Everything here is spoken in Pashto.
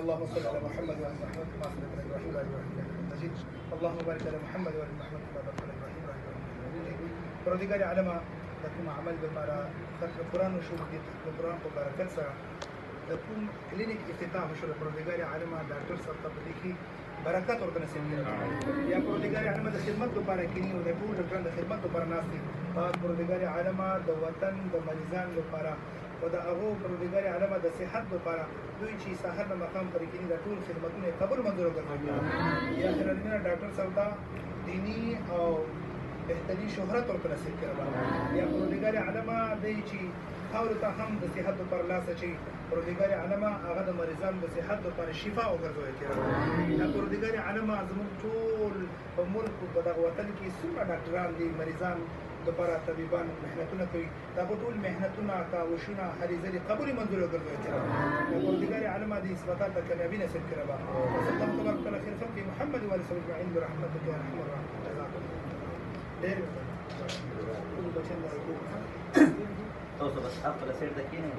اللهم صل على محمد وعلى محمد كما صليت على ابراهيم وعلى ابراهيم مجيد. اللهم بارك على محمد وعلى محمد كما باركت على ابراهيم وعلى ابراهيم. پروردگار عالم د کوم عمل لپاره ختم قرآن شو د قرآن په برکت سره د کوم کلینیک افتتاح شو پروردگار عالم ډاکټر صاحب ته لیکي برکت ورته نصیب کړي یا پروردگار عالم د خدمت لپاره کینی او د ټول ډاکټر د خدمت لپاره ناشتي پروردگار عالم د وطن د مریضان لپاره او د هغه پروردگار عالم د صحت لپاره دوی چې سحر د مقام پر کینی د ټول خدمتونه قبول منظور کړي یا خیرالمنه ډاکټر صاحب ته دینی او بهترین شهرت ورته نصیب کړي یا پروردگار عالم د چې خاور ته هم د صحت پر لاس چې پروردگار عالم هغه د مریضانو د صحت لپاره شفا وګرځوي کړي یا پروردگار عالم زموږ ټول په ملک په دغه وطن کې څومره ډاکټران دي مریضان لپاره طبيبان مهنتونه کوي دا ټول مهنتونه کاوشونه هلي ځلې قبول منظور وګرځوي کړي پروردگار عالم دې اثباتات د کامیابی نصیب کړي الله تبارک وتعالى خير خلق محمد وعلى اله اجمعين برحمتك يا ارحم الراحمين جزاكم ډېر تاسو بس خپل سیر د کینې